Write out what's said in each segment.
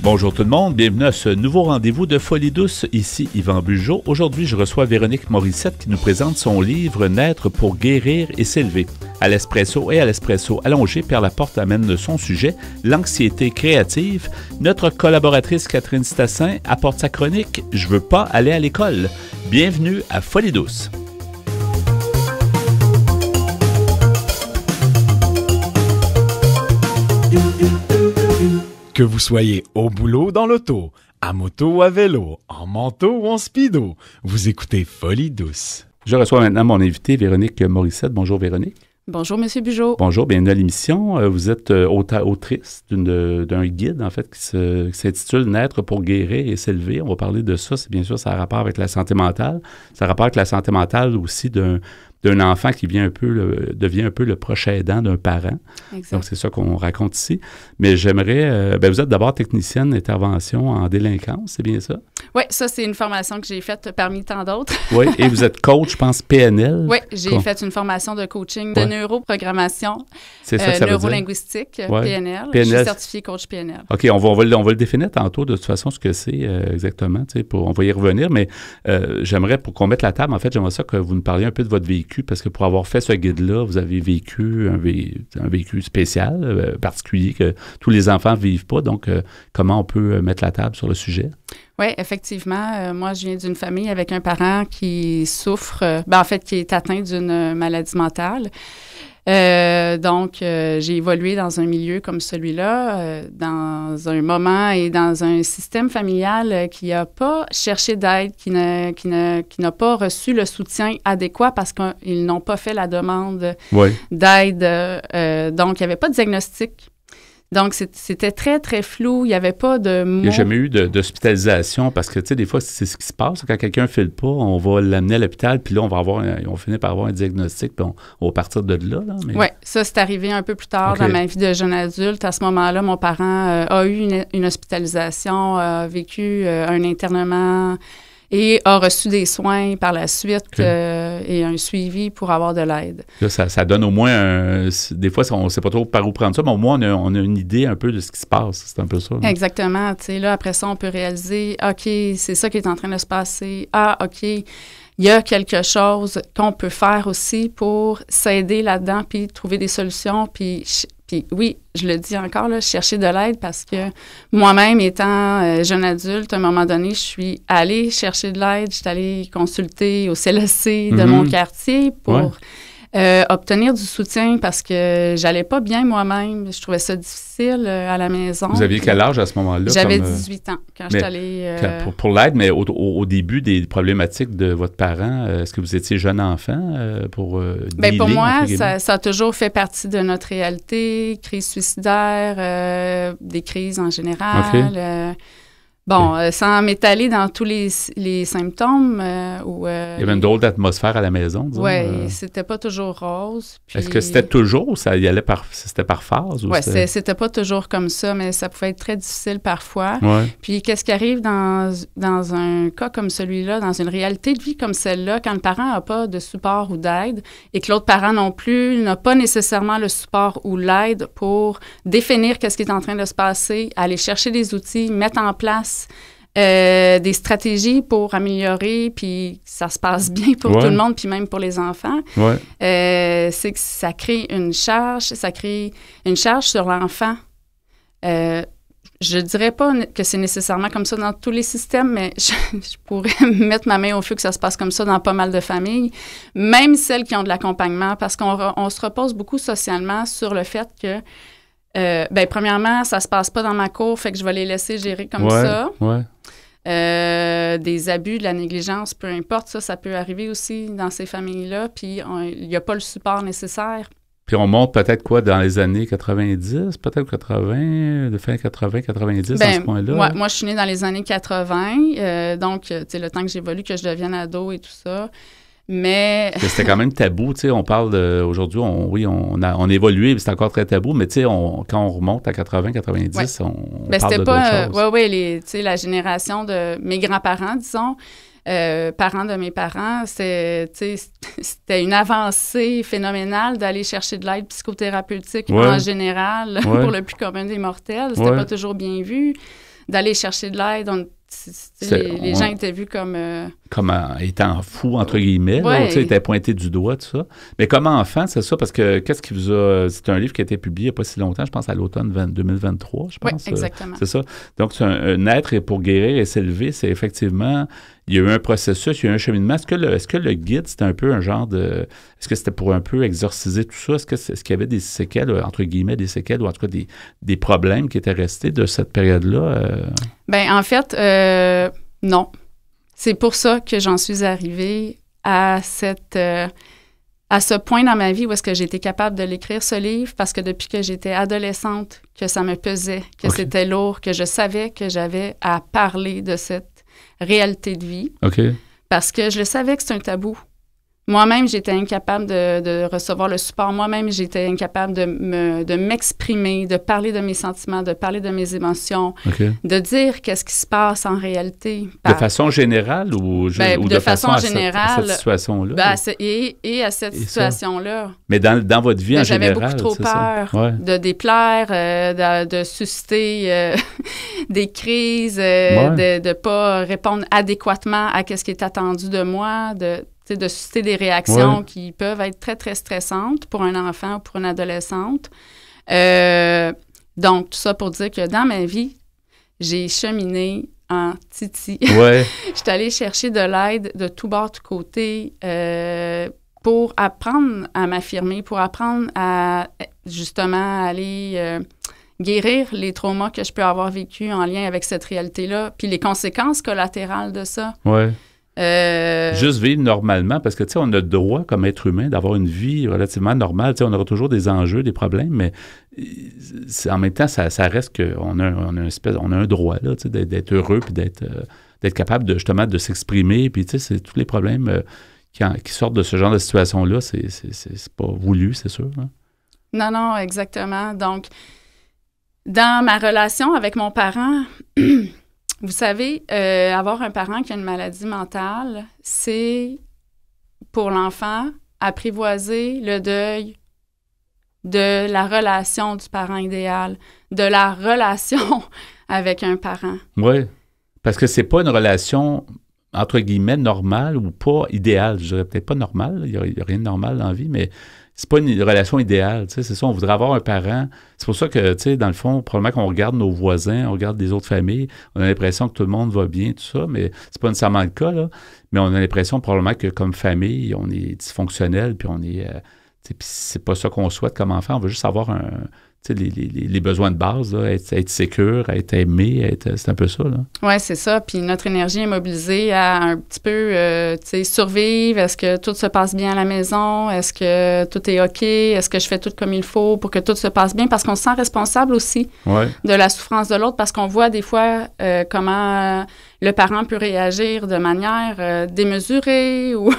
Bonjour tout le monde, bienvenue à ce nouveau rendez-vous de Folie douce, ici Yvan Bugeaud. Aujourd'hui, je reçois Véronique Morissette qui nous présente son livre « Naître pour guérir et s'élever ». À l'espresso et à l'espresso allongé, Pierre Laporte amène son sujet, l'anxiété créative. Notre collaboratrice Catherine Stassin apporte sa chronique « Je veux pas aller à l'école ». Bienvenue à Folie douce. Que vous soyez au boulot, dans l'auto, à moto ou à vélo, en manteau ou en speedo, vous écoutez Folie douce. Je reçois maintenant mon invité, Véronique Morissette. Bonjour Véronique. Bonjour, M. Bugeaud. Bonjour, bienvenue à l'émission. Vous êtes autrice d'un guide, en fait, qui s'intitule « Naître pour guérir et s'élever ». On va parler de ça, c'est bien sûr, ça a rapport avec la santé mentale. Ça a rapport avec la santé mentale aussi d'un enfant qui devient un peu le proche aidant d'un parent. Exact. Donc, c'est ça qu'on raconte ici. Mais j'aimerais... vous êtes d'abord technicienne d'intervention en délinquance, c'est bien ça? Oui, ça, c'est une formation que j'ai faite parmi tant d'autres. Oui, et vous êtes coach, je pense, PNL. Oui, j'ai fait une formation de coaching de neuroprogrammation, c'est ça que ça neurolinguistique, veut dire. PNL. PNL. Je suis certifiée coach PNL. OK, on va le définir tantôt, de toute façon, ce que c'est exactement. On va y revenir, mais j'aimerais, pour qu'on mette la table, en fait, j'aimerais ça que vous nous parliez un peu de votre vécu, parce que pour avoir fait ce guide-là, vous avez vécu un vécu spécial, particulier, que tous les enfants ne vivent pas. Donc, comment on peut mettre la table sur le sujet? Oui, effectivement. Moi, je viens d'une famille avec un parent qui souffre, qui est atteint d'une maladie mentale. Donc, j'ai évolué dans un milieu comme celui-là, dans un moment et dans un système familial qui n'a pas cherché d'aide, qui n'a pas reçu le soutien adéquat parce qu'ils n'ont pas fait la demande d'aide. Donc, il n'y avait pas de diagnostic. Donc, c'était très, très flou. Il n'y avait pas de mots. Il n'y a jamais eu d'hospitalisation parce que, tu sais, des fois, c'est ce qui se passe. Quand quelqu'un ne file pas, on va l'amener à l'hôpital, puis là, on va finir par avoir un diagnostic, puis on va partir de là. Mais... Oui, ça, c'est arrivé un peu plus tard dans ma vie de jeune adulte. À ce moment-là, mon parent a eu une hospitalisation, a vécu un internement et a reçu des soins par la suite et un suivi pour avoir de l'aide. Là, ça donne au moins des fois, on ne sait pas trop par où prendre ça, mais au moins, on a une idée un peu de ce qui se passe. C'est un peu ça. Exactement. Tu sais, là, après ça, on peut réaliser, OK, c'est ça qui est en train de se passer. Ah, OK, il y a quelque chose qu'on peut faire aussi pour s'aider là-dedans puis trouver des solutions. Puis oui, je le dis encore, là, chercher de l'aide parce que moi-même, étant jeune adulte, à un moment donné, je suis allée chercher de l'aide. Je suis allée consulter au CLSC de mon quartier pour obtenir du soutien parce que j'allais pas bien moi-même. Je trouvais ça difficile à la maison. Vous aviez quel âge à ce moment-là? J'avais 18 ans quand je suis allée... Pour l'aide, mais au début des problématiques de votre parent, est-ce que vous étiez jeune enfant pour dealer, pour moi, ça a toujours fait partie de notre réalité. Crise suicidaire, des crises en général. Sans m'étaler dans tous les symptômes. Il y avait une drôle d'atmosphère à la maison, disons. Oui, c'était pas toujours rose. Puis... Est-ce que c'était toujours ou ça y allait c'était par phase? Oui, c'était pas toujours comme ça, mais ça pouvait être très difficile parfois. Ouais. Puis qu'est-ce qui arrive dans un cas comme celui-là, dans une réalité de vie comme celle-là, quand le parent n'a pas de support ou d'aide et que l'autre parent non plus n'a pas nécessairement le support ou l'aide pour définir qu'est-ce qui est en train de se passer, aller chercher des outils, mettre en place des stratégies pour améliorer, puis ça se passe bien pour tout le monde, puis même pour les enfants. C'est que ça crée une charge, sur l'enfant. Je dirais pas que c'est nécessairement comme ça dans tous les systèmes, mais je pourrais mettre ma main au feu que ça se passe comme ça dans pas mal de familles, même celles qui ont de l'accompagnement, parce qu'on se repose beaucoup socialement sur le fait que premièrement, ça se passe pas dans ma cour, fait que je vais les laisser gérer comme ça. Des abus, de la négligence, peu importe, ça peut arriver aussi dans ces familles-là, puis il n'y a pas le support nécessaire. Puis on monte peut-être dans les années 90, peut-être 80, de fin 80, 90, dans ce point-là? Moi, je suis née dans les années 80, donc, tu sais, le temps que j'évolue, que je devienne ado et tout ça. Mais c'était quand même tabou, tu sais, on parle aujourd'hui, on a évolué, c'est encore très tabou, mais tu sais, quand on remonte à 80, 90, on parle de d'autres choses. Oui, tu sais, la génération de mes grands-parents, disons, parents de mes parents, c'était une avancée phénoménale d'aller chercher de l'aide psychothérapeutique en général pour le plus commun des mortels. C'était pas toujours bien vu. d'aller chercher de l'aide. Les gens étaient vus comme... Comme étant fou, entre guillemets. Ouais. Ils étaient pointés du doigt, tout ça. Mais comme enfant, c'est ça, parce que qu'est-ce qui vous a... C'est un livre qui a été publié il n'y a pas si longtemps, je pense à l'automne 2023, je pense. Oui, exactement. C'est ça. Donc, c'est un être pour guérir et s'élever, c'est effectivement... Il y a eu un processus, il y a eu un cheminement. Est-ce que le guide, c'était un peu un genre de... Est-ce que c'était pour un peu exorciser tout ça? Est-ce qu'il y avait des séquelles, entre guillemets, des séquelles, ou en tout cas des problèmes qui étaient restés de cette période-là? Bien, en fait, non. C'est pour ça que j'en suis arrivée à ce point dans ma vie où est-ce que j'ai été capable de l'écrire, ce livre, parce que depuis que j'étais adolescente, que ça me pesait, que c'était lourd, que je savais que j'avais à parler de cette réalité de vie. OK. Parce que je le savais que c'est un tabou. Moi-même, j'étais incapable de recevoir le support. Moi-même, j'étais incapable de m'exprimer, de parler de mes sentiments, de parler de mes émotions, de dire qu'est-ce qui se passe en réalité. De façon générale ou de façon générale, à cette situation-là? Et à cette situation-là. Mais dans votre vie en général, j'avais beaucoup trop peur de déplaire, de susciter des crises, de ne pas répondre adéquatement à ce qui est attendu de moi, de susciter des réactions qui peuvent être très, très stressantes pour un enfant ou pour une adolescente. Donc, tout ça pour dire que dans ma vie, j'ai cheminé en titi. Ouais. J'étais allée chercher de l'aide de tout bord, tout côté pour apprendre à m'affirmer, pour apprendre à, justement, aller guérir les traumas que je peux avoir vécus en lien avec cette réalité-là, puis les conséquences collatérales de ça. Ouais. Juste vivre normalement, parce que, tu sais, on a le droit, comme être humain, d'avoir une vie relativement normale. Tu sais, on aura toujours des enjeux, des problèmes, mais en même temps, ça reste qu'on a un droit, là, tu sais, d'être heureux, puis d'être capable, justement, de s'exprimer. Puis, tu sais, c'est tous les problèmes qui sortent de ce genre de situation-là, c'est pas voulu, c'est sûr. Hein? Non, exactement. Donc, dans ma relation avec mon parent... Vous savez, avoir un parent qui a une maladie mentale, c'est, pour l'enfant, apprivoiser le deuil de la relation du parent idéal, de la relation avec un parent. Oui, parce que c'est pas une relation, entre guillemets, normale ou pas idéale. Je dirais peut-être pas normale, il n'y a rien de normal dans la vie, mais c'est pas une relation idéale, tu sais, c'est ça, on voudrait avoir un parent. C'est pour ça que, tu sais, dans le fond, probablement qu'on regarde nos voisins, on regarde des autres familles, on a l'impression que tout le monde va bien, tout ça, mais c'est pas nécessairement le cas, là. Mais on a l'impression probablement que comme famille, on est dysfonctionnel, puis on est... tu sais, puis c'est pas ça qu'on souhaite comme enfant, on veut juste avoir les besoins de base, là, être sécure, être aimé, c'est un peu ça, là. Oui, c'est ça. Puis notre énergie est mobilisée à un petit peu, survivre. Est-ce que tout se passe bien à la maison? Est-ce que tout est OK? Est-ce que je fais tout comme il faut pour que tout se passe bien? Parce qu'on se sent responsable aussi de la souffrance de l'autre, parce qu'on voit des fois comment le parent peut réagir de manière démesurée. Ou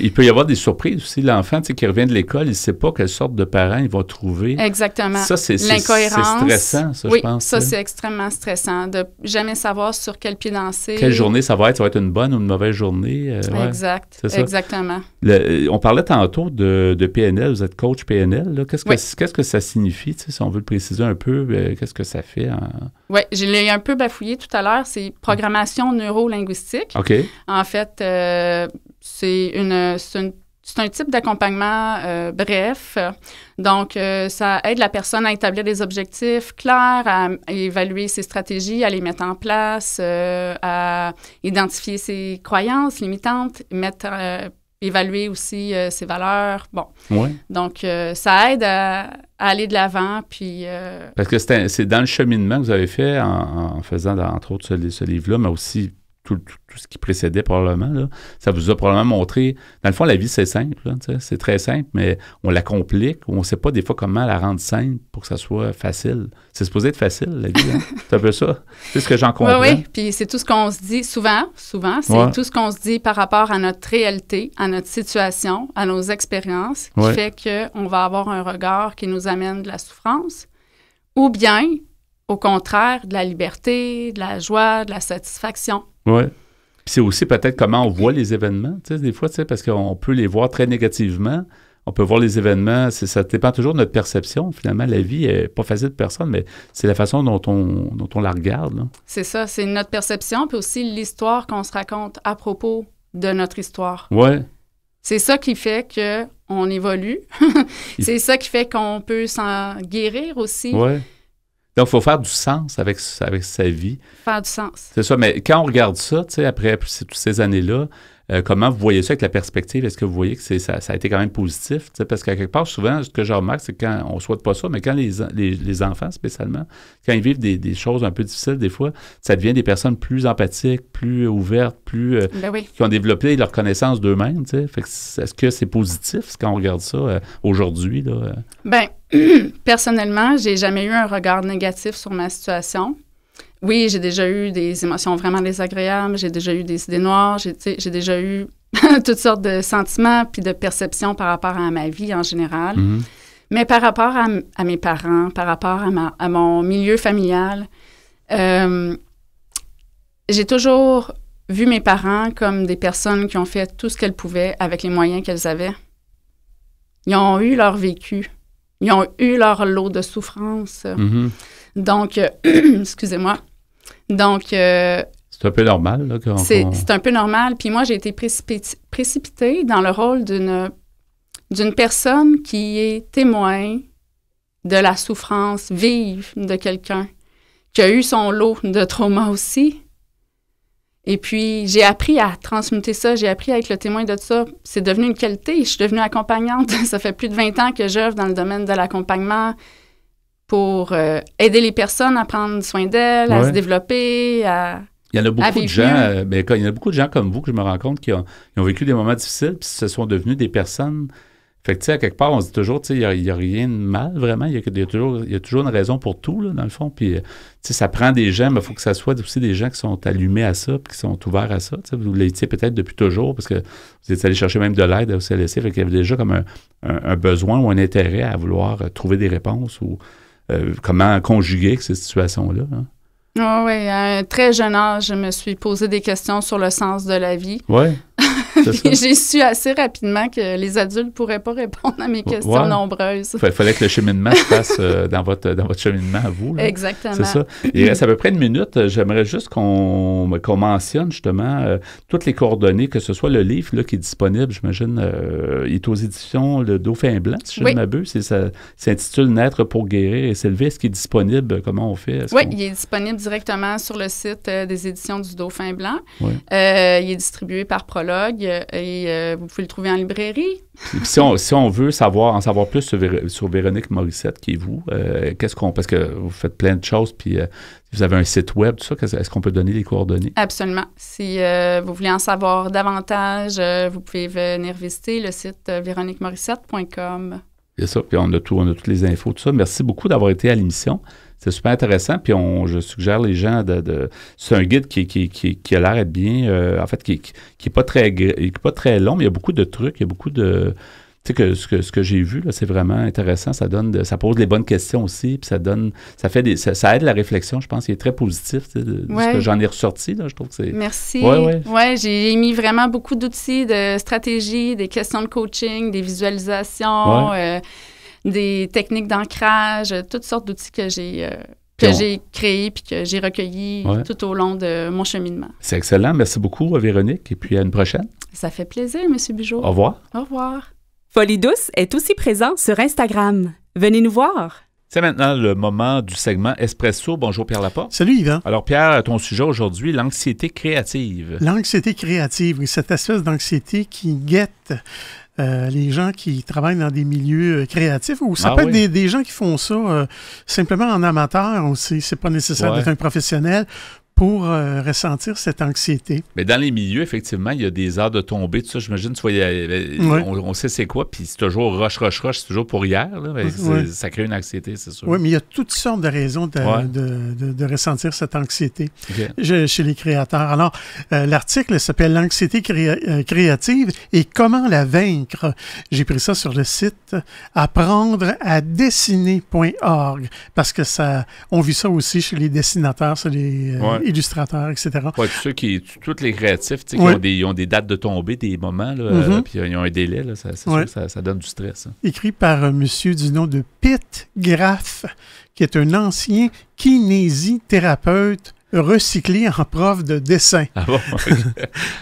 il peut y avoir des surprises aussi. L'enfant, tu sais, qui revient de l'école, il ne sait pas quelle sorte de parent il va trouver. Exactement. Ça, c'est l'incohérence. C'est stressant, ça, oui, je pense. Ça, c'est extrêmement stressant, de jamais savoir sur quel pied danser. Quelle journée ça va être une bonne ou une mauvaise journée. Exact, c'est ça. Exactement. On parlait tantôt de PNL, vous êtes coach PNL. Là. Qu'est-ce que ça signifie, si on veut le préciser un peu, qu'est-ce que ça fait? Oui, je l'ai un peu bafouillé tout à l'heure, c'est programmation neuro-linguistique. OK. En fait, c'est un type d'accompagnement bref. Donc, ça aide la personne à établir des objectifs clairs, à évaluer ses stratégies, à les mettre en place, à identifier ses croyances limitantes, évaluer aussi ses valeurs. Bon. Ouais. Donc, ça aide à aller de l'avant. Puis, parce que c'est dans le cheminement que vous avez fait en faisant, entre autres, ce livre-là, mais aussi tout ce qui précédait probablement, là, ça vous a probablement montré... Dans le fond, la vie, c'est simple. Là, c'est très simple, mais on la complique. On ne sait pas des fois comment la rendre simple pour que ça soit facile. C'est supposé être facile, la vie. Hein? C'est un peu ça. C'est ce que j'en comprends. Oui, puis c'est tout ce qu'on se dit souvent, c'est tout ce qu'on se dit par rapport à notre réalité, à notre situation, à nos expériences, qui fait qu'on va avoir un regard qui nous amène de la souffrance, ou bien, au contraire, de la liberté, de la joie, de la satisfaction. Oui. Puis c'est aussi peut-être comment on voit les événements, tu sais, des fois, tu sais, parce qu'on peut les voir très négativement. On peut voir les événements, ça dépend toujours de notre perception. Finalement, la vie n'est pas facile de personne, mais c'est la façon dont on la regarde. Là. C'est ça, c'est notre perception, puis aussi l'histoire qu'on se raconte à propos de notre histoire. Ouais. C'est ça qui fait qu'on évolue. C'est ça qui fait qu'on peut s'en guérir aussi. Oui. Donc, il faut faire du sens avec sa vie. Faire du sens. C'est ça, mais quand on regarde ça, tu sais, après toutes ces années-là, comment vous voyez ça avec la perspective? Est-ce que vous voyez que ça a été quand même positif? Parce qu'à quelque part, souvent, ce que je remarque, c'est que quand on ne souhaite pas ça, mais quand les enfants, spécialement, quand ils vivent des choses un peu difficiles, des fois, ça devient des personnes plus empathiques, plus ouvertes, qui ont développé leur connaissance d'eux-mêmes. Est-ce que c'est positif quand on regarde ça aujourd'hui? Là? Bien, personnellement, j'ai jamais eu un regard négatif sur ma situation. Oui, j'ai déjà eu des émotions vraiment désagréables, j'ai déjà eu des idées noires, j'ai déjà eu toutes sortes de sentiments puis de perceptions par rapport à ma vie en général. Mm-hmm. Mais par rapport à mes parents, par rapport à mon milieu familial, j'ai toujours vu mes parents comme des personnes qui ont fait tout ce qu'elles pouvaient avec les moyens qu'elles avaient. Ils ont eu leur vécu. Ils ont eu leur lot de souffrance. Mm-hmm. Donc, excusez-moi. Donc, c'est un peu normal. Là, c'est un peu normal. Puis moi, j'ai été précipitée dans le rôle d'une personne qui est témoin de la souffrance vive de quelqu'un, qui a eu son lot de trauma aussi. Et puis, j'ai appris à transmuter ça, j'ai appris à être le témoin de ça. C'est devenu une qualité. Je suis devenue accompagnante. Ça fait plus de 20 ans que j'œuvre dans le domaine de l'accompagnement pour aider les personnes à prendre soin d'elles, à se développer, à Il y en a beaucoup de gens, il y en a beaucoup de gens comme vous que je me rends compte qui ont vécu des moments difficiles puis se sont devenus des personnes. Fait que, tu sais, à quelque part, on se dit toujours, tu sais, il n'y a rien de mal, vraiment. Il y a toujours une raison pour tout, là, dans le fond. Puis, tu sais, ça prend des gens, mais il faut que ça soit aussi des gens qui sont allumés à ça puis qui sont ouverts à ça. Tu sais, vous l'étiez peut-être depuis toujours parce que vous êtes allé chercher même de l'aide au CLSC. Fait qu'il y avait déjà comme un besoin ou un intérêt à vouloir trouver des réponses ou comment conjuguer avec ces situations-là. Hein. Oh, oui, à un très jeune âge, je me suis posé des questions sur le sens de la vie. Oui. J'ai su assez rapidement que les adultes ne pourraient pas répondre à mes questions nombreuses. Il fallait que le cheminement se fasse dans votre cheminement à vous. Là. Exactement. C'est ça. Il reste à peu près une minute. J'aimerais juste qu'on mentionne justement toutes les coordonnées, que ce soit le livre là, qui est disponible, j'imagine, il est aux éditions Le Dauphin Blanc, si je ne m'abuse. Ça s'intitule « Naître pour guérir et s'élever ». Est-ce qu'il est disponible? Comment on fait? Oui, il est disponible directement sur le site des éditions du Dauphin Blanc. Oui. Il est distribué par Prologue et vous pouvez le trouver en librairie. Et puis si on veut en savoir plus sur Véronique Morissette, qui est vous, parce que vous faites plein de choses, puis vous avez un site web, tout ça, est-ce qu'on peut donner les coordonnées? Absolument. Si vous voulez en savoir davantage, vous pouvez venir visiter le site véroniquemorissette.com. C'est ça, puis on a toutes les infos, tout ça. Merci beaucoup d'avoir été à l'émission. C'est super intéressant, puis je suggère les gens c'est un guide qui a l'air d'être bien, en fait, qui est pas très long, mais il y a beaucoup de trucs, il y a beaucoup de... Tu sais, ce que j'ai vu, là, c'est vraiment intéressant, ça pose les bonnes questions aussi, puis ça aide la réflexion, je pense, il est très positif, tu sais, de ce que j'en ai ressorti, là, je trouve que c'est... Merci. Ouais, j'ai mis vraiment beaucoup d'outils de stratégie, des questions de coaching, des visualisations, des techniques d'ancrage, toutes sortes d'outils que j'ai créés puis que j'ai recueillis tout au long de mon cheminement. C'est excellent. Merci beaucoup, Véronique, et puis à une prochaine. Ça fait plaisir, M. Bugeaud. Au revoir. Au revoir. Folie douce est aussi présent sur Instagram. Venez nous voir. C'est maintenant le moment du segment Espresso. Bonjour Pierre Laporte. Salut Yvan. Alors Pierre, ton sujet aujourd'hui, l'anxiété créative. L'anxiété créative, oui, cette espèce d'anxiété qui guette les gens qui travaillent dans des milieux créatifs, ou ça peut être des gens qui font ça simplement en amateur aussi. C'est pas nécessaire d'être un professionnel pour ressentir cette anxiété. Mais dans les milieux, effectivement, il y a des heures de tombée, tout ça, j'imagine, tu vois, on sait c'est quoi, puis c'est toujours rush, c'est toujours pour hier, là, ça crée une anxiété, c'est sûr. Oui, mais il y a toutes sortes de raisons de ressentir cette anxiété chez les créateurs. Alors, l'article s'appelle « L'anxiété créative et comment la vaincre ». J'ai pris ça sur le site apprendre-à-dessiner.org parce que on vit ça aussi chez les dessinateurs, c'est illustrateurs, etc. Ouais, tous les créatifs, qui ont des dates de tombée, des moments, là, puis ils ont un délai, là, c'est sûr que ça donne du stress. Hein. Écrit par un monsieur du nom de Pitt Graff, qui est un ancien kinésithérapeute recyclé en prof de dessin. Ah bon?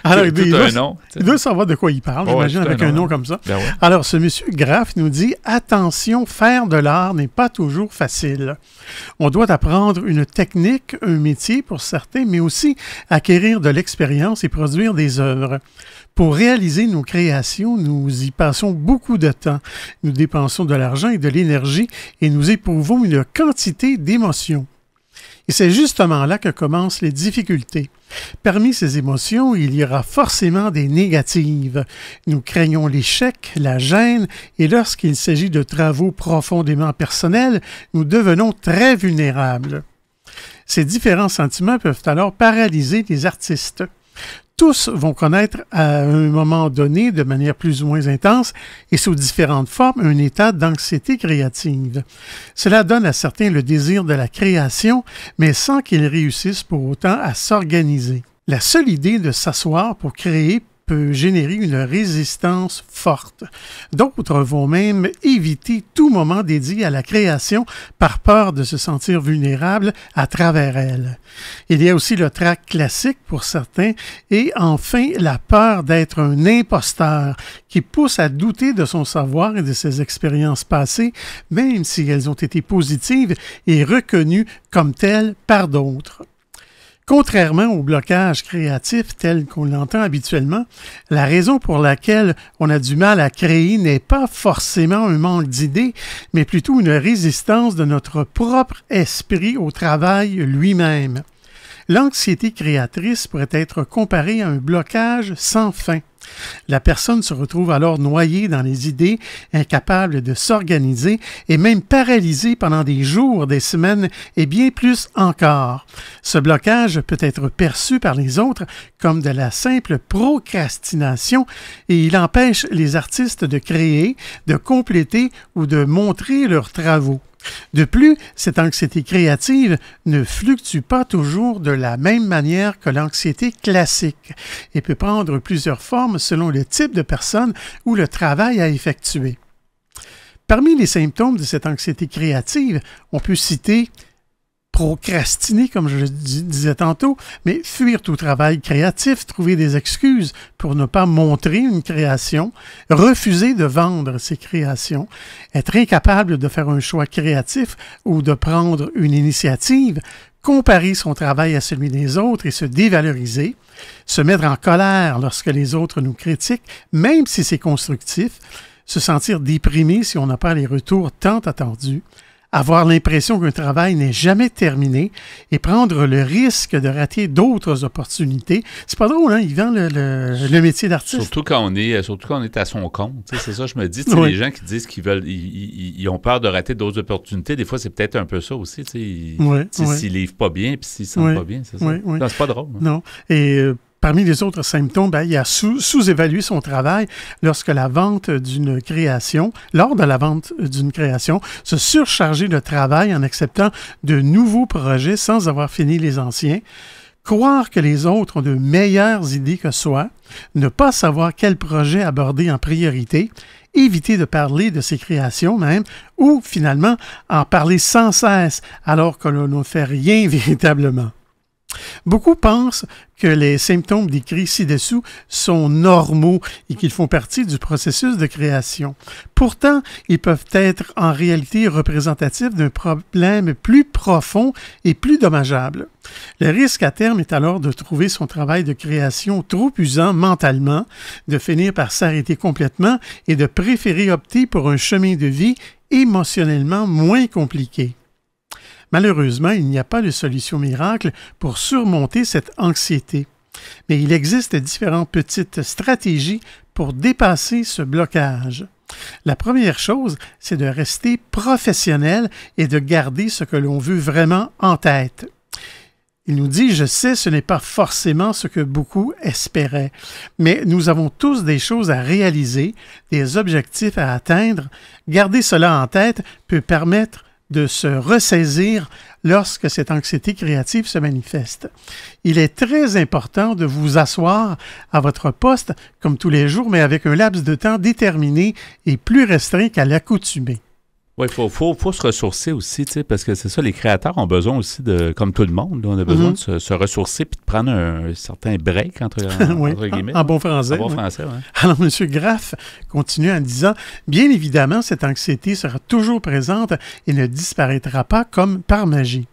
Alors, tout un nom. Il doit savoir de quoi il parle, j'imagine, avec un nom comme ça. Ben ouais. Alors, ce monsieur Graff nous dit « Attention, faire de l'art n'est pas toujours facile. On doit apprendre une technique, un métier pour certains, mais aussi acquérir de l'expérience et produire des œuvres. Pour réaliser nos créations, nous y passons beaucoup de temps. Nous dépensons de l'argent et de l'énergie et nous éprouvons une quantité d'émotions. Et c'est justement là que commencent les difficultés. Parmi ces émotions, il y aura forcément des négatives. Nous craignons l'échec, la gêne, et lorsqu'il s'agit de travaux profondément personnels, nous devenons très vulnérables. Ces différents sentiments peuvent alors paralyser les artistes. Tous vont connaître à un moment donné, de manière plus ou moins intense et sous différentes formes, un état d'anxiété créative. Cela donne à certains le désir de la création, mais sans qu'ils réussissent pour autant à s'organiser. La seule idée de s'asseoir pour créer peut générer une résistance forte. D'autres vont même éviter tout moment dédié à la création par peur de se sentir vulnérables à travers elle. Il y a aussi le trac classique pour certains et enfin la peur d'être un imposteur qui pousse à douter de son savoir et de ses expériences passées, même si elles ont été positives et reconnues comme telles par d'autres. Contrairement au blocage créatif tel qu'on l'entend habituellement, la raison pour laquelle on a du mal à créer n'est pas forcément un manque d'idées, mais plutôt une résistance de notre propre esprit au travail lui-même. L'anxiété créatrice pourrait être comparée à un blocage sans fin. La personne se retrouve alors noyée dans les idées, incapable de s'organiser et même paralysée pendant des jours, des semaines et bien plus encore. Ce blocage peut être perçu par les autres comme de la simple procrastination et il empêche les artistes de créer, de compléter ou de montrer leurs travaux. De plus, cette anxiété créative ne fluctue pas toujours de la même manière que l'anxiété classique et peut prendre plusieurs formes selon le type de personne ou le travail à effectuer. Parmi les symptômes de cette anxiété créative, on peut citer procrastiner, comme je disais tantôt, mais fuir tout travail créatif, trouver des excuses pour ne pas montrer une création, refuser de vendre ses créations, être incapable de faire un choix créatif ou de prendre une initiative, comparer son travail à celui des autres et se dévaloriser, se mettre en colère lorsque les autres nous critiquent, même si c'est constructif, se sentir déprimé si on n'a pas les retours tant attendus, avoir l'impression qu'un travail n'est jamais terminé et prendre le risque de rater d'autres opportunités. C'est pas drôle, hein? Il vend le métier d'artiste. Surtout quand on est à son compte. C'est ça, je me dis. Oui. Les gens qui disent ils ont peur de rater d'autres opportunités, des fois, c'est peut-être un peu ça aussi. S'ils livrent pas bien puis s'ils ne sentent pas bien, c'est ça. Oui. Non, c'est pas drôle. Hein? Non. Et parmi les autres symptômes, il y a sous-évaluer son travail lors de la vente d'une création, se surcharger de travail en acceptant de nouveaux projets sans avoir fini les anciens, croire que les autres ont de meilleures idées que soi, ne pas savoir quel projet aborder en priorité, éviter de parler de ses créations même, ou finalement en parler sans cesse alors que l'on ne fait rien véritablement. Beaucoup pensent que les symptômes décrits ci-dessous sont normaux et qu'ils font partie du processus de création. Pourtant, ils peuvent être en réalité représentatifs d'un problème plus profond et plus dommageable. Le risque à terme est alors de trouver son travail de création trop usant mentalement, de finir par s'arrêter complètement et de préférer opter pour un chemin de vie émotionnellement moins compliqué. Malheureusement, il n'y a pas de solution miracle pour surmonter cette anxiété. Mais il existe différentes petites stratégies pour dépasser ce blocage. La première chose, c'est de rester professionnel et de garder ce que l'on veut vraiment en tête. Il nous dit « Je sais, ce n'est pas forcément ce que beaucoup espéraient, mais nous avons tous des choses à réaliser, des objectifs à atteindre. Garder cela en tête peut permettre de se ressaisir lorsque cette anxiété créative se manifeste. Il est très important de vous asseoir à votre poste, comme tous les jours, mais avec un laps de temps déterminé et plus restreint qu'à l'accoutumée. Oui, il faut se ressourcer aussi, parce que c'est ça, les créateurs ont besoin aussi de, comme tout le monde, là, on a besoin de se ressourcer puis de prendre un certain break, entre guillemets. En bon français. En bon français, oui. Alors, M. Graff continue en disant, bien évidemment, cette anxiété sera toujours présente et ne disparaîtra pas comme par magie.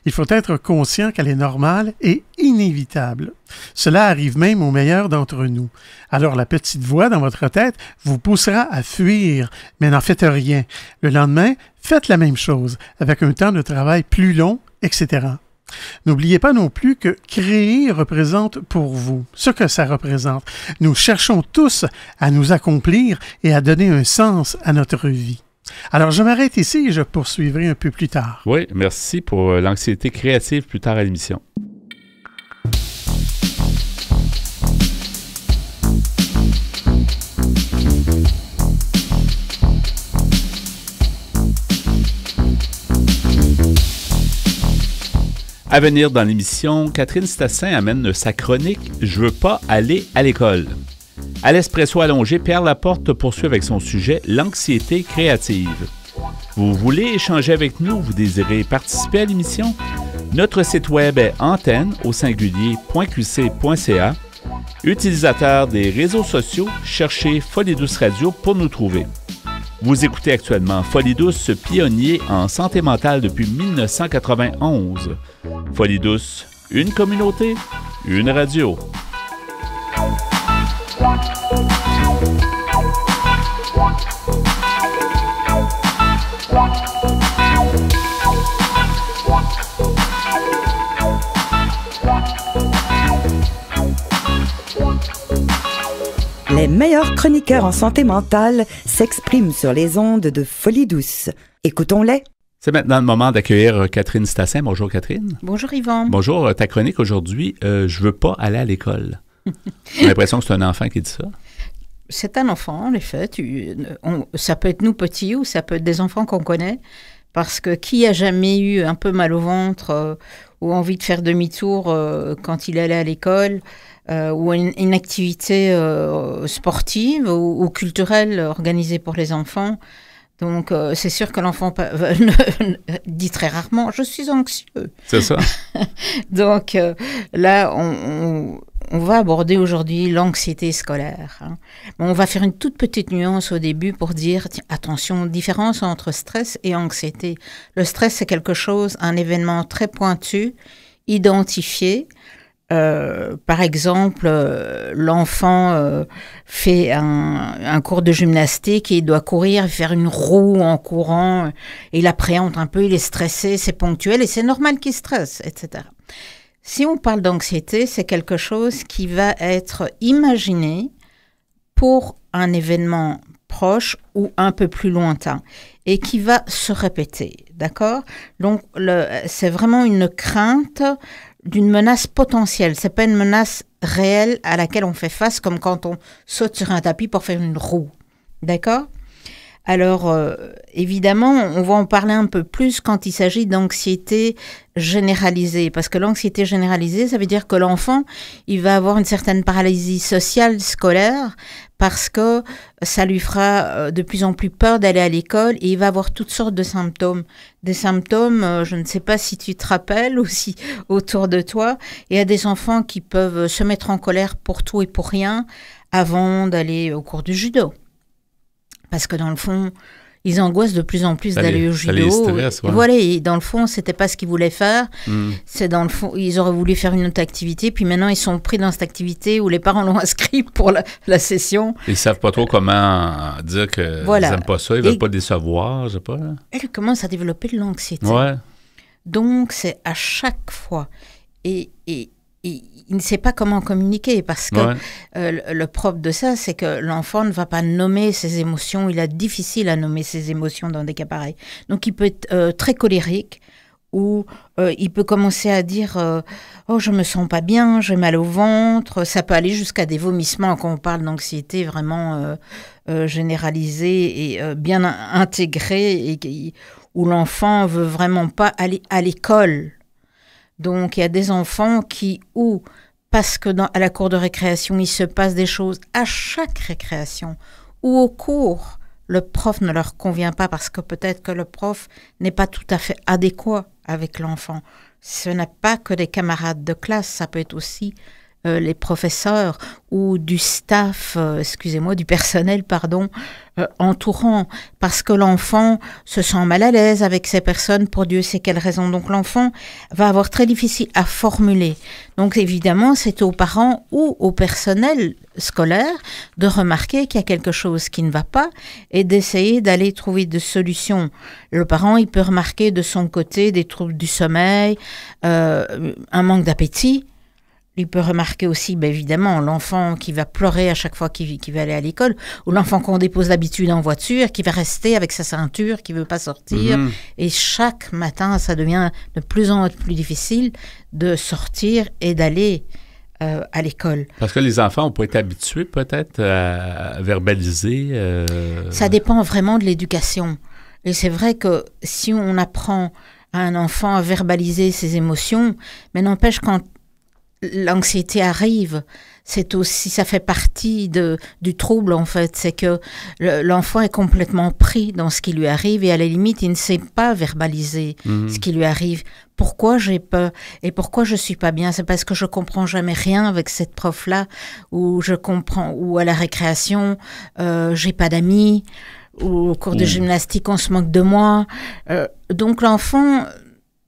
Il faut être conscient qu'elle est normale et inévitable. Cela arrive même aux meilleurs d'entre nous. Alors la petite voix dans votre tête vous poussera à fuir, mais n'en faites rien. Le lendemain, faites la même chose, avec un temps de travail plus long, etc. N'oubliez pas non plus que créer représente pour vous ce que ça représente. Nous cherchons tous à nous accomplir et à donner un sens à notre vie. Alors, je m'arrête ici et je poursuivrai un peu plus tard. Oui, merci pour l'anxiété créative plus tard à l'émission. À venir dans l'émission, Catherine Stassin amène sa chronique « Je veux pas aller à l'école ». À l'espresso allongé, Pierre Laporte poursuit avec son sujet « L'anxiété créative ». Vous voulez échanger avec nous? Vous désirez participer à l'émission? Notre site web est antenne.qc.ca. Utilisateur des réseaux sociaux, cherchez Folie Douce Radio pour nous trouver. Vous écoutez actuellement Folie Douce, pionnier en santé mentale depuis 1991. Folie Douce, une communauté, une radio. Les meilleurs chroniqueurs en santé mentale s'expriment sur les ondes de Folie Douce. Écoutons-les. C'est maintenant le moment d'accueillir Catherine Stassin. Bonjour Catherine. Bonjour Yvan. Bonjour, ta chronique aujourd'hui, je veux pas aller à l'école. J'ai l'impression que c'est un enfant qui dit ça. C'est un enfant, en effet. Ça peut être nous petits ou ça peut être des enfants qu'on connaît. Parce que qui a jamais eu un peu mal au ventre ou envie de faire demi-tour quand il allait à l'école ou une activité sportive ou culturelle organisée pour les enfants. Donc, c'est sûr que l'enfant dit très rarement « je suis anxieux ». C'est ça. Donc, là, on va aborder aujourd'hui l'anxiété scolaire. Hein. Bon, on va faire une toute petite nuance au début pour dire, attention, différence entre stress et anxiété. Le stress, c'est quelque chose, un événement très pointu, identifié. Par exemple, l'enfant fait un cours de gymnastique et il doit courir, faire une roue en courant. Et il appréhende un peu, il est stressé, c'est ponctuel et c'est normal qu'il stresse, etc. Si on parle d'anxiété, c'est quelque chose qui va être imaginé pour un événement proche ou un peu plus lointain et qui va se répéter, d'accord? Donc, c'est vraiment une crainte d'une menace potentielle. C'est pas une menace réelle à laquelle on fait face, comme quand on saute sur un tapis pour faire une roue. D'accord? Alors, évidemment, on va en parler un peu plus quand il s'agit d'anxiété généralisée. Parce que l'anxiété généralisée, ça veut dire que l'enfant, il va avoir une certaine paralysie sociale scolaire parce que ça lui fera de plus en plus peur d'aller à l'école et il va avoir toutes sortes de symptômes. Des symptômes, je ne sais pas si tu te rappelles ou si autour de toi, il y a des enfants qui peuvent se mettre en colère pour tout et pour rien avant d'aller au cours du judo. Parce que dans le fond, ils angoissent de plus en plus d'aller au judo. Les stress, ouais. Voilà, et dans le fond, c'était pas ce qu'ils voulaient faire. C'est dans le fond, ils auraient voulu faire une autre activité, puis maintenant ils sont pris dans cette activité où les parents l'ont inscrit pour la session. Ils savent pas trop comment dire qu'ils n'aiment pas ça, ils veulent pas décevoir, je sais pas. Là. Et ils commencent à développer de l'anxiété. Ouais. Donc c'est à chaque fois. Et il ne sait pas comment communiquer parce que le propre de ça, c'est que l'enfant ne va pas nommer ses émotions. Il est difficile à nommer ses émotions dans des cas pareils. Donc, il peut être très colérique ou il peut commencer à dire « Oh, je me sens pas bien, j'ai mal au ventre ». Ça peut aller jusqu'à des vomissements quand on parle d'anxiété vraiment généralisée et bien intégrée et où l'enfant veut vraiment pas aller à l'école. Donc, il y a des enfants parce que à la cour de récréation, il se passe des choses à chaque récréation, ou au cours, le prof ne leur convient pas parce que peut-être que le prof n'est pas tout à fait adéquat avec l'enfant. Ce n'est pas que des camarades de classe, ça peut être aussi les professeurs ou du staff, du personnel, entourant, parce que l'enfant se sent mal à l'aise avec ces personnes pour Dieu sait quelle raison. Donc l'enfant va avoir très difficile à formuler. Donc évidemment, c'est aux parents ou au personnel scolaire de remarquer qu'il y a quelque chose qui ne va pas et d'essayer d'aller trouver des solutions. Le parent, il peut remarquer de son côté des troubles du sommeil, un manque d'appétit. Il peut remarquer aussi, évidemment, l'enfant qui va pleurer à chaque fois qu'il va aller à l'école, ou l'enfant qu'on dépose d'habitude en voiture, qui va rester avec sa ceinture, qui ne veut pas sortir. Et chaque matin, ça devient de plus en plus difficile de sortir et d'aller à l'école. Parce que les enfants, on peut être habitués peut-être à verbaliser. Ça dépend vraiment de l'éducation. Et c'est vrai que si on apprend à un enfant à verbaliser ses émotions, mais n'empêche quand l'anxiété arrive, ça fait partie du trouble en fait, c'est que l'enfant est complètement pris dans ce qui lui arrive et à la limite il ne sait pas verbaliser ce qui lui arrive. Pourquoi j'ai peur et pourquoi je suis pas bien? C'est parce que je comprends jamais rien avec cette prof-là, ou à la récréation, j'ai pas d'amis, ou au cours de gymnastique on se moque de moi. Donc l'enfant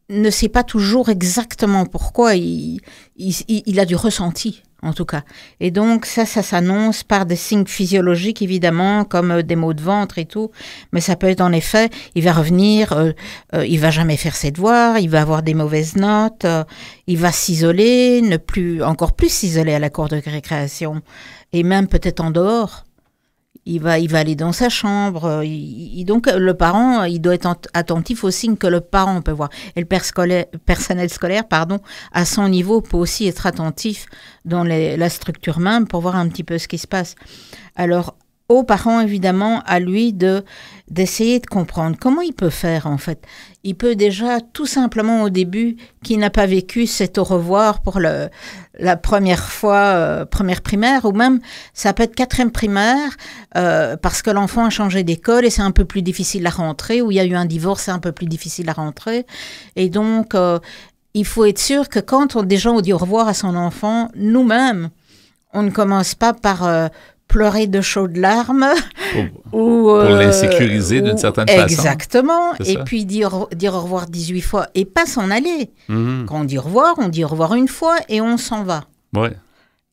ne sait pas toujours exactement pourquoi, il a du ressenti, en tout cas. Et donc, ça s'annonce par des signes physiologiques, évidemment, comme des maux de ventre et tout. Mais ça peut être, en effet, il va revenir, il va jamais faire ses devoirs, il va avoir des mauvaises notes, il va s'isoler, encore plus s'isoler à la cour de récréation, et même peut-être en dehors. Il va aller dans sa chambre. Donc, le parent, il doit être attentif aux signes que le parent peut voir. Et le personnel scolaire, à son niveau, peut aussi être attentif dans la structure même pour voir un petit peu ce qui se passe. Alors, aux parents, évidemment, à lui d'essayer de comprendre comment il peut faire, en fait. Il peut déjà, tout simplement au début, qui n'a pas vécu cet au revoir pour la première fois, première primaire, ou même, ça peut être 4e primaire, parce que l'enfant a changé d'école et c'est un peu plus difficile à rentrer, ou il y a eu un divorce, c'est un peu plus difficile à rentrer. Et donc, il faut être sûr que quand on dit au revoir à son enfant, nous-mêmes, on ne commence pas par pleurer de chaudes larmes. Pour l'insécuriser d'une certaine façon. Exactement. Et puis dire au revoir 18 fois et pas s'en aller. Quand on dit au revoir une fois et on s'en va. Ouais.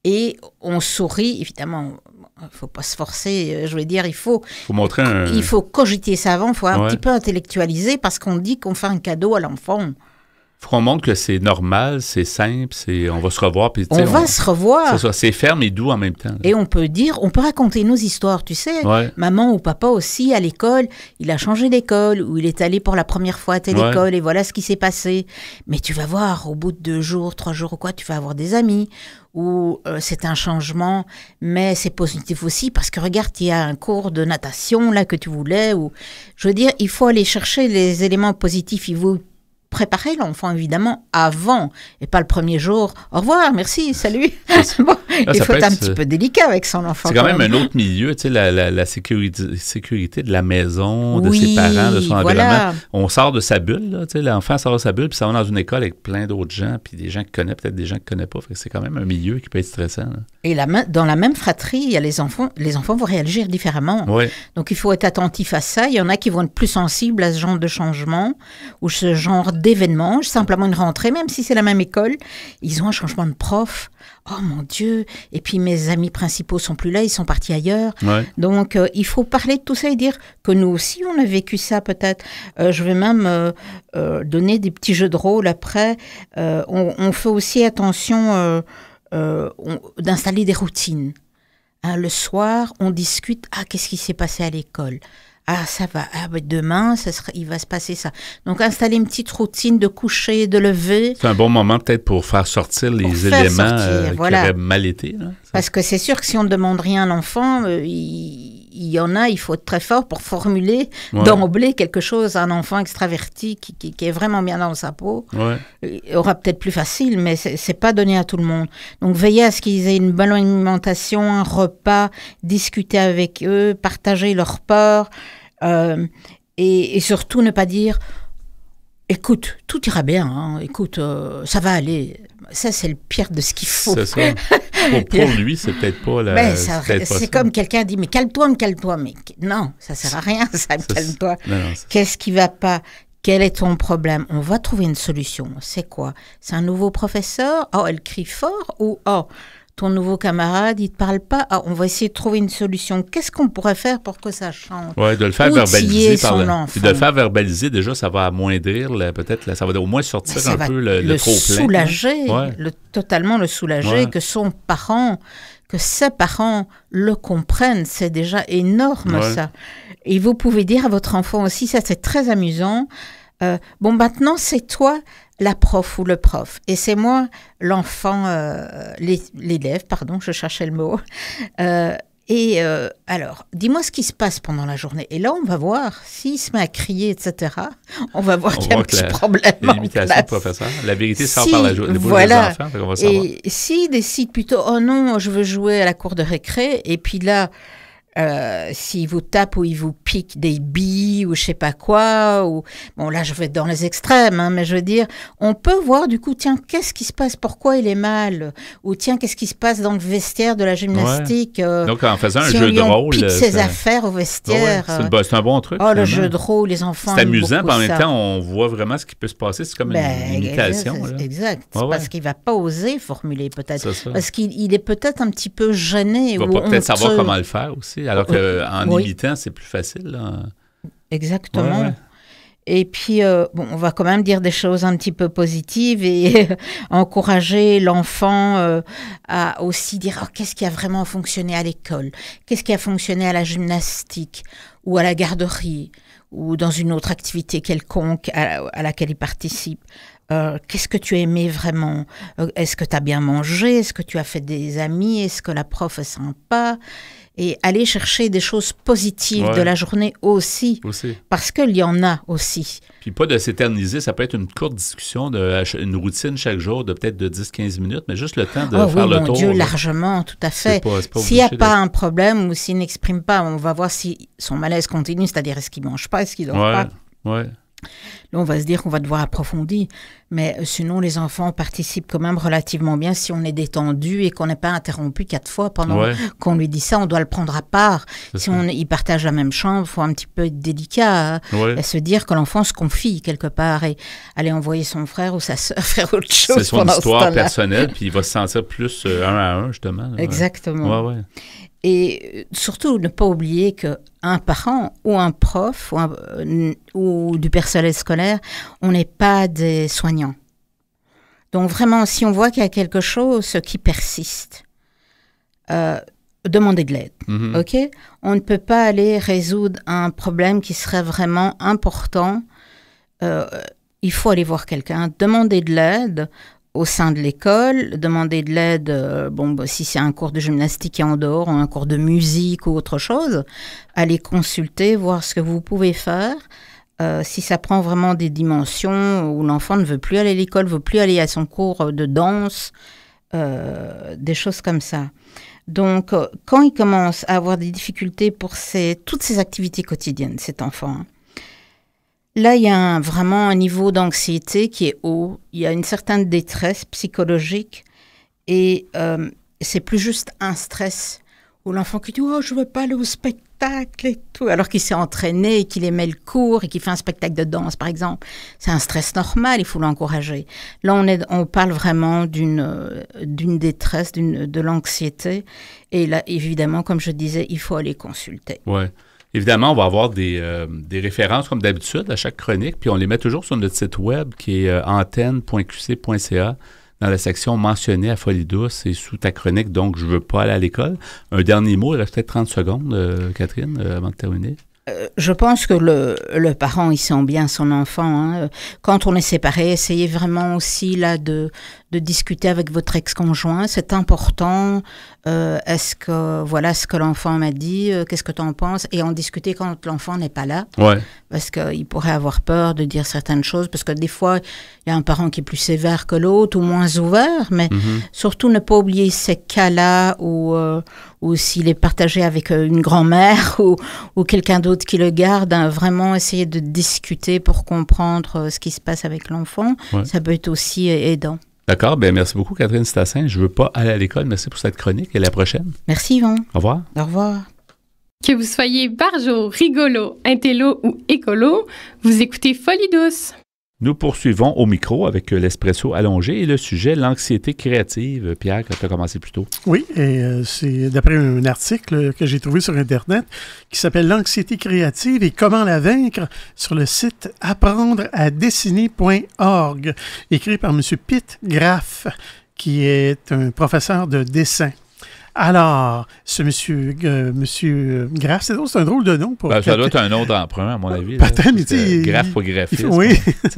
Et on sourit, évidemment. Il ne faut pas se forcer, il faut montrer il faut cogiter ça avant, il faut un petit peu intellectualiser parce qu'on dit qu'on fait un cadeau à l'enfant. Il faut qu'on montre que c'est normal, c'est simple, on va se revoir. Puis, on va se revoir. C'est ça, c'est ferme et doux en même temps. Là. Et on peut raconter nos histoires, tu sais. Ouais. Maman ou papa aussi, à l'école, il a changé d'école, ou il est allé pour la première fois à telle école, et voilà ce qui s'est passé. Mais tu vas voir, au bout de 2 jours, 3 jours ou quoi, tu vas avoir des amis, ou c'est un changement, mais c'est positif aussi, parce que regarde, il y a un cours de natation, là, que tu voulais, ou... Je veux dire, il faut aller chercher les éléments positifs, il faut préparer l'enfant, évidemment, avant, et pas le premier jour. Au revoir, merci, salut. Bon, il faut être un petit peu délicat avec son enfant. C'est quand même un autre milieu, tu sais, la sécurité de la maison, de ses parents, de son environnement. On sort de sa bulle, là, tu sais, l'enfant sort de sa bulle, puis ça va dans une école avec plein d'autres gens, puis des gens qu'il connaît, peut-être des gens qu'il ne connaît pas. Fait que c'est quand même un milieu qui peut être stressant. Là. Et dans la même fratrie, il y a les enfants vont réagir différemment. Oui. Donc, il faut être attentif à ça. Il y en a qui vont être plus sensibles à ce genre de changement, ou ce genre d'événements, simplement une rentrée, même si c'est la même école, ils ont un changement de prof. Oh mon Dieu! Et puis mes amis principaux sont plus là, ils sont partis ailleurs. Ouais. Donc il faut parler de tout ça et dire que nous aussi on a vécu ça peut-être. Je vais même donner des petits jeux de rôle après. On fait aussi attention d'installer des routines. Le soir, on discute. Qu'est-ce qui s'est passé à l'école? Ça va. Demain, il va se passer ça. Donc, installer une petite routine de coucher, de lever. C'est un bon moment peut-être pour faire sortir les éléments qui auraient mal été. Là. Parce que c'est sûr que si on ne demande rien à l'enfant, il il y en a, il faut être très fort pour formuler d'emblée quelque chose à un enfant extraverti qui est vraiment bien dans sa peau. Il aura peut-être plus facile, mais c'est pas donné à tout le monde. Donc, veillez à ce qu'ils aient une bonne alimentation, un repas, discuter avec eux, partager leurs peurs, et surtout ne pas dire « Écoute, tout ira bien, hein. Écoute, ça va aller. » Ça, c'est le pire de ce qu'il faut. C'est ça. Pour lui, c'est peut-être pas la... c'est comme quelqu'un dit « Mais calme-toi. » Mais non, ça sert à rien, ça, calme-toi. Qu'est-ce qui va pas? Quel est ton problème? On va trouver une solution. C'est quoi? C'est un nouveau professeur? Oh, elle crie fort? Ou oh, ton nouveau camarade, il ne te parle pas? Ah, on va essayer de trouver une solution. Qu'est-ce qu'on pourrait faire pour que ça change? Oui, de le faire verbaliser. Puis de le faire verbaliser, déjà, ça va amoindrir, peut-être, ça va au moins sortir un peu le trop-plein. Soulager, totalement le soulager, que ses parents le comprennent. C'est déjà énorme, ça. Et vous pouvez dire à votre enfant aussi, ça c'est très amusant, bon, maintenant, c'est toi la prof ou le prof. Et c'est moi, l'enfant, l'élève, pardon, je cherchais le mot. Alors, dis-moi ce qui se passe pendant la journée. Et là, on va voir s'il se met à crier, etc. On va voir qu'il y a un petit problème l'imitation du professeur. La vérité sort par la bouche des enfants. On va savoir. Et s'il décide plutôt, oh non, je veux jouer à la cour de récré, et puis là, s'il vous tape ou il vous pique des billes ou je sais pas quoi, ou bon là je vais être dans les extrêmes, hein, mais je veux dire, on peut voir du coup, tiens, qu'est-ce qui se passe, pourquoi il est mal, ou tiens, qu'est-ce qui se passe dans le vestiaire de la gymnastique. Donc en faisant un si jeu de rôle, on pique ses affaires au vestiaire. C'est un bon truc. Oh, le jeu de rôle, les enfants. C'est amusant, mais en même temps, on voit vraiment ce qui peut se passer. C'est comme une imitation. Exact. Parce qu'il va pas oser formuler peut-être, parce qu'il est peut-être un petit peu gêné. Il va pas peut-être savoir comment le faire aussi. Alors qu'en imitant, c'est plus facile. Là. Exactement. Et puis, on va quand même dire des choses un petit peu positives et encourager l'enfant à aussi dire qu'est-ce qui a vraiment fonctionné à l'école, qu'est-ce qui a fonctionné à la gymnastique ou à la garderie ou dans une autre activité quelconque à laquelle il participe. Qu'est-ce que tu as aimé vraiment? Est-ce que tu as bien mangé? Est-ce que tu as fait des amis? Est-ce que la prof est sympa? Et aller chercher des choses positives de la journée aussi. Parce qu'il y en a aussi. Puis pas de s'éterniser, ça peut être une courte discussion, une routine chaque jour de peut-être de 10-15 minutes, mais juste le temps de faire le tour. Oh mon Dieu, largement, tout à fait. S'il n'y a pas un problème ou s'il n'exprime pas, on va voir si son malaise continue, c'est-à-dire est-ce qu'il ne mange pas, est-ce qu'il ne dort pas. Là, on va se dire qu'on va devoir approfondir. Mais sinon, les enfants participent quand même relativement bien si on est détendu et qu'on n'est pas interrompu 4 fois pendant qu'on lui dit ça. On doit le prendre à part. Si il partage la même chambre, il faut un petit peu être délicat et se dire que l'enfant se confie quelque part et aller envoyer son frère ou sa sœur faire autre chose. C'est son histoire personnelle, puis il va se sentir plus un à un, justement. Là. Exactement. Et surtout, ne pas oublier qu'un parent ou un prof ou du personnel scolaire, on n'est pas des soignants. Donc vraiment, si on voit qu'il y a quelque chose qui persiste, demandez de l'aide. OK? On ne peut pas aller résoudre un problème qui serait vraiment important. Il faut aller voir quelqu'un, demander de l'aide au sein de l'école, demander de l'aide, si c'est un cours de gymnastique et en dehors, ou un cours de musique ou autre chose, aller consulter, voir ce que vous pouvez faire. Si ça prend vraiment des dimensions où l'enfant ne veut plus aller à l'école, ne veut plus aller à son cours de danse, des choses comme ça. Donc, quand il commence à avoir des difficultés pour toutes ces activités quotidiennes, cet enfant, là, il y a vraiment un niveau d'anxiété qui est haut. Il y a une certaine détresse psychologique et c'est plus juste un stress où l'enfant qui dit « Oh, je ne veux pas aller au spectacle et tout », alors qu'il s'est entraîné et qu'il aimait le cours et qu'il fait un spectacle de danse, par exemple. C'est un stress normal, il faut l'encourager. Là, on parle vraiment d'une détresse, de l'anxiété. Et là, évidemment, comme je disais, il faut aller consulter. Oui. Évidemment, on va avoir des références, comme d'habitude, à chaque chronique, puis on les met toujours sur notre site web, qui est antenne.qc.ca, dans la section mentionnée à Folie douce et sous ta chronique, donc je ne veux pas aller à l'école. Un dernier mot, il reste peut-être 30 secondes, Catherine, avant de terminer. Je pense que le parent, il sent bien son enfant. Hein. Quand on est séparés, essayez vraiment aussi là de discuter avec votre ex-conjoint. C'est important. Est-ce que l'enfant m'a dit, qu'est-ce que tu en penses? Et en discuter quand l'enfant n'est pas là. Ouais. Parce qu'il pourrait avoir peur de dire certaines choses. Parce que des fois, il y a un parent qui est plus sévère que l'autre ou moins ouvert. Mais surtout, ne pas oublier ces cas-là ou s'il est partagé avec une grand-mère ou quelqu'un d'autre qui le garde, hein, vraiment essayer de discuter pour comprendre ce qui se passe avec l'enfant. Ouais. Ça peut être aussi aidant. D'accord. Bien, merci beaucoup, Catherine Stassin. Je ne veux pas aller à l'école. Merci pour cette chronique. Et à la prochaine. Merci, Yvon. Au revoir. Au revoir. Que vous soyez barjo, rigolo, intello ou écolo, vous écoutez Folie douce. Nous poursuivons au micro avec l'Espresso allongé et le sujet l'anxiété créative. Pierre, tu as commencé plus tôt. Oui, et c'est d'après un article que j'ai trouvé sur Internet qui s'appelle « L'anxiété créative et comment la vaincre » sur le site apprendreadessiner.org, écrit par M. Pete Graff, qui est un professeur de dessin. Alors, ce monsieur Graff, c'est un drôle de nom pour... ça doit être un nom d'emprunt, à mon avis. Peut-être, mais tu sais... Graff pour graphiste. Oui.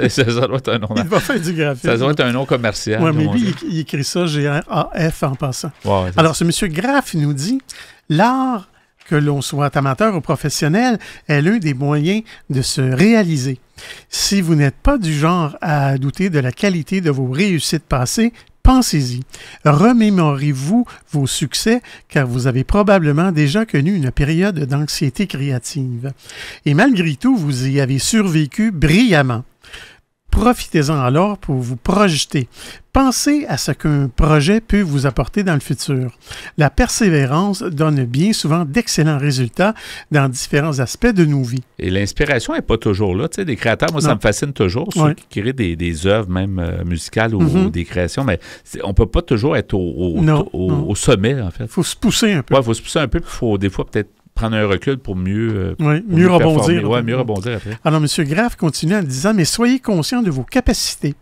Ça doit être un nom. Il va faire du graphisme. Ça doit être un nom commercial. Oui, mais lui, il écrit ça G-R-A-F en passant. Ouais, alors, ce monsieur Graff, il nous dit, l'art, que l'on soit amateur ou professionnel, est l'un des moyens de se réaliser. Si vous n'êtes pas du genre à douter de la qualité de vos réussites passées, pensez-y. Remémorez-vous vos succès, car vous avez probablement déjà connu une période d'anxiété créative. Et malgré tout, vous y avez survécu brillamment. Profitez-en alors pour vous projeter. Pensez à ce qu'un projet peut vous apporter dans le futur. La persévérance donne bien souvent d'excellents résultats dans différents aspects de nos vies. Et l'inspiration n'est pas toujours là. Tu sais, des créateurs, moi, ça me fascine toujours, ceux qui créent des œuvres, même musicales ou des créations, mais on ne peut pas toujours être au sommet, en fait. Il faut se pousser un peu. Oui, il faut se pousser un peu, puis il faut des fois peut-être prendre un recul pour mieux rebondir. Oui, mieux rebondir après. Alors, M. Graff continue en disant, mais soyez conscient de vos capacités.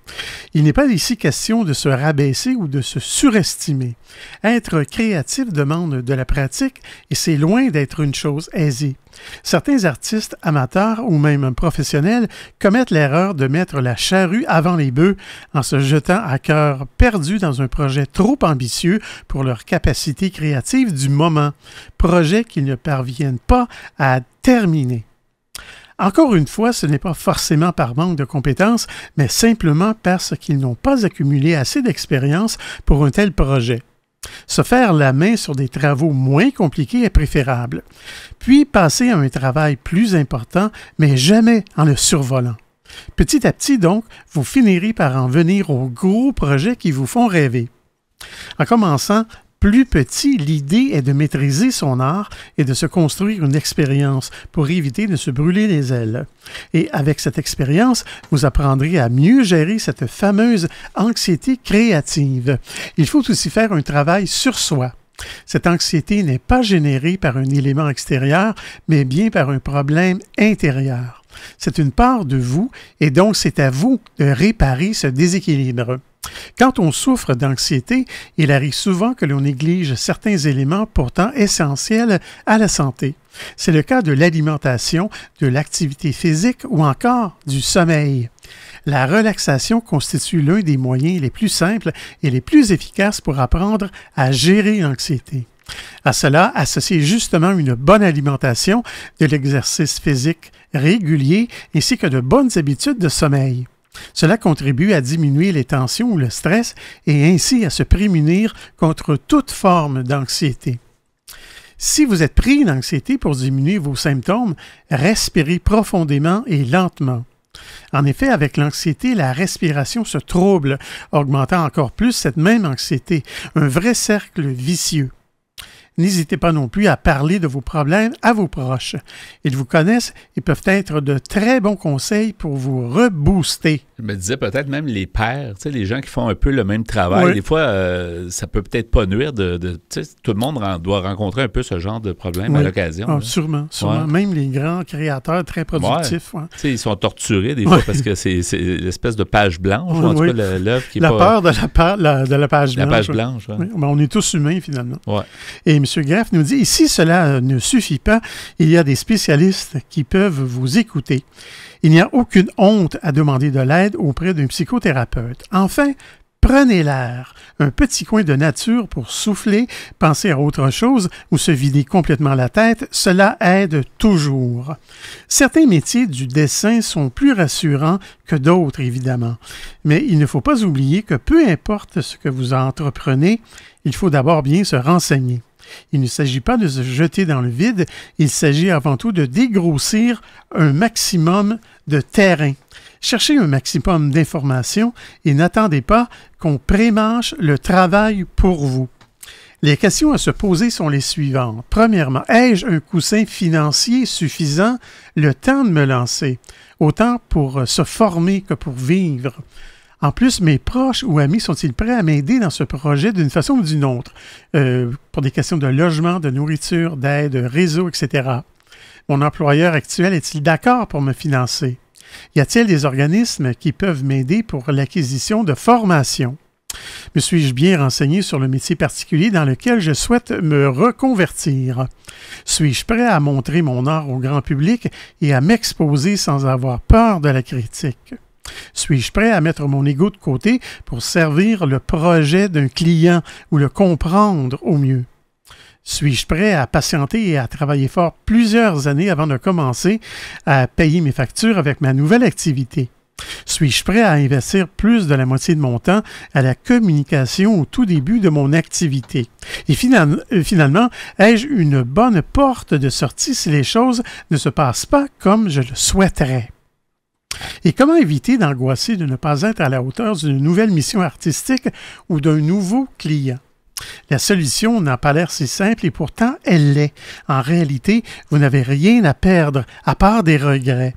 Il n'est pas ici question de se rabaisser ou de se surestimer. Être créatif demande de la pratique et c'est loin d'être une chose aisée. Certains artistes amateurs ou même professionnels commettent l'erreur de mettre la charrue avant les bœufs en se jetant à cœur perdu dans un projet trop ambitieux pour leur capacité créative du moment, projet qu'ils ne parviennent pas à terminer. Encore une fois, ce n'est pas forcément par manque de compétences, mais simplement parce qu'ils n'ont pas accumulé assez d'expérience pour un tel projet. Se faire la main sur des travaux moins compliqués est préférable, puis passer à un travail plus important, mais jamais en le survolant. Petit à petit, donc, vous finirez par en venir aux gros projets qui vous font rêver. En commençant plus petit, l'idée est de maîtriser son art et de se construire une expérience pour éviter de se brûler les ailes. Et avec cette expérience, vous apprendrez à mieux gérer cette fameuse anxiété créative. Il faut aussi faire un travail sur soi. Cette anxiété n'est pas générée par un élément extérieur, mais bien par un problème intérieur. C'est une part de vous et donc c'est à vous de réparer ce déséquilibre. Quand on souffre d'anxiété, il arrive souvent que l'on néglige certains éléments pourtant essentiels à la santé. C'est le cas de l'alimentation, de l'activité physique ou encore du sommeil. La relaxation constitue l'un des moyens les plus simples et les plus efficaces pour apprendre à gérer l'anxiété. À cela, associez justement une bonne alimentation, de l'exercice physique régulier ainsi que de bonnes habitudes de sommeil. Cela contribue à diminuer les tensions ou le stress et ainsi à se prémunir contre toute forme d'anxiété. Si vous êtes pris d'anxiété pour diminuer vos symptômes, respirez profondément et lentement. En effet, avec l'anxiété, la respiration se trouble, augmentant encore plus cette même anxiété, un vrai cercle vicieux. N'hésitez pas non plus à parler de vos problèmes à vos proches. Ils vous connaissent et peuvent être de très bons conseils pour vous rebooster. Je me disais peut-être même les pairs, tu sais, les gens qui font un peu le même travail. Oui. Des fois, ça peut peut-être pas nuire tu sais, tout le monde doit rencontrer un peu ce genre de problème à l'occasion. Ah, sûrement. Ouais. Même les grands créateurs très productifs. Ouais. Tu sais, ils sont torturés des fois parce que c'est l'espèce de page blanche, en tout cas l'œuvre qui est la peur de la page blanche. La page blanche, oui. On est tous humains finalement. Ouais. Et M. M. Greff nous dit, et si cela ne suffit pas, il y a des spécialistes qui peuvent vous écouter. Il n'y a aucune honte à demander de l'aide auprès d'un psychothérapeute. Enfin, prenez l'air, un petit coin de nature pour souffler, penser à autre chose ou se vider complètement la tête, cela aide toujours. Certains métiers du dessin sont plus rassurants que d'autres, évidemment, mais il ne faut pas oublier que peu importe ce que vous entreprenez, il faut d'abord bien se renseigner. Il ne s'agit pas de se jeter dans le vide, il s'agit avant tout de dégrossir un maximum de terrain. Cherchez un maximum d'informations et n'attendez pas qu'on prémâche le travail pour vous. Les questions à se poser sont les suivantes. Premièrement, ai-je un coussin financier suffisant le temps de me lancer, autant pour se former que pour vivre? En plus, mes proches ou amis sont-ils prêts à m'aider dans ce projet d'une façon ou d'une autre, pour des questions de logement, de nourriture, d'aide, réseau, etc. Mon employeur actuel est-il d'accord pour me financer? Y a-t-il des organismes qui peuvent m'aider pour l'acquisition de formation? Me suis-je bien renseigné sur le métier particulier dans lequel je souhaite me reconvertir? Suis-je prêt à montrer mon art au grand public et à m'exposer sans avoir peur de la critique? Suis-je prêt à mettre mon ego de côté pour servir le projet d'un client ou le comprendre au mieux? Suis-je prêt à patienter et à travailler fort plusieurs années avant de commencer à payer mes factures avec ma nouvelle activité? Suis-je prêt à investir plus de la moitié de mon temps à la communication au tout début de mon activité? Et finalement, ai-je une bonne porte de sortie si les choses ne se passent pas comme je le souhaiterais? Et comment éviter d'angoisser de ne pas être à la hauteur d'une nouvelle mission artistique ou d'un nouveau client? La solution n'a pas l'air si simple et pourtant elle l'est. En réalité, vous n'avez rien à perdre à part des regrets.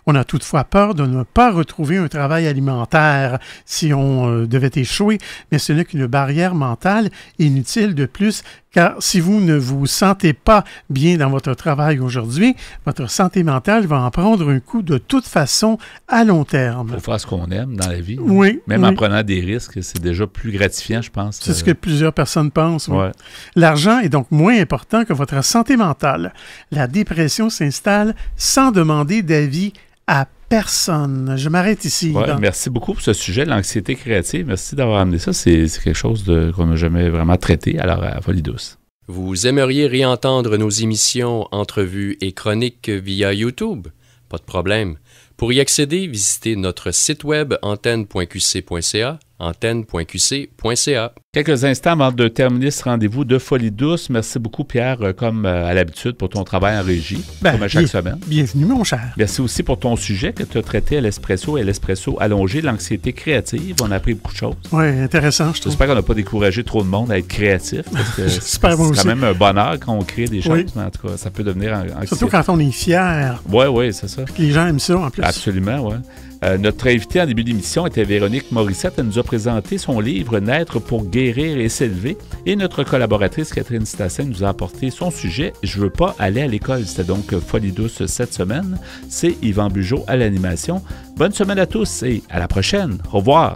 On a toutefois peur de ne pas retrouver un travail alimentaire si on devait échouer, mais ce n'est qu'une barrière mentale inutile de plus, car si vous ne vous sentez pas bien dans votre travail aujourd'hui, votre santé mentale va en prendre un coup de toute façon à long terme. Il faut faire ce qu'on aime dans la vie. Oui. Même oui. en prenant des risques, c'est déjà plus gratifiant, je pense. C'est ce que plusieurs personnes pensent. Oui. Ouais. L'argent est donc moins important que votre santé mentale. La dépression s'installe sans demander d'avis à personne. Je m'arrête ici. Ouais, merci beaucoup pour ce sujet, l'anxiété créative. Merci d'avoir amené ça. C'est quelque chose qu'on n'a jamais vraiment traité à Folie douce. Vous aimeriez réentendre nos émissions, entrevues et chroniques via YouTube? Pas de problème. Pour y accéder, visitez notre site web antenne.qc.ca, antenne.qc.ca. Quelques instants avant de terminer ce rendez-vous de Folie douce. Merci beaucoup, Pierre, comme à l'habitude, pour ton travail en régie, comme à chaque semaine. Bienvenue, mon cher. Merci aussi pour ton sujet que tu as traité à l'espresso et l'espresso allongé, l'anxiété créative. On a appris beaucoup de choses. Oui, intéressant, je trouve. J'espère qu'on n'a pas découragé trop de monde à être créatif. Parce que c'est quand même un bonheur quand on crée des choses, mais en tout cas, ça peut devenir anxiété. Surtout quand on est fier. Oui, c'est ça. Les gens aiment ça, en plus. Absolument, oui. Notre invitée en début d'émission était Véronique Morissette. Elle nous a présenté son livre « Naître pour guérir et s'élever ». Et notre collaboratrice Catherine Stassin nous a apporté son sujet « Je veux pas aller à l'école ». C'était donc Folie douce cette semaine. C'est Yvan Bugeaud à l'animation. Bonne semaine à tous et à la prochaine. Au revoir.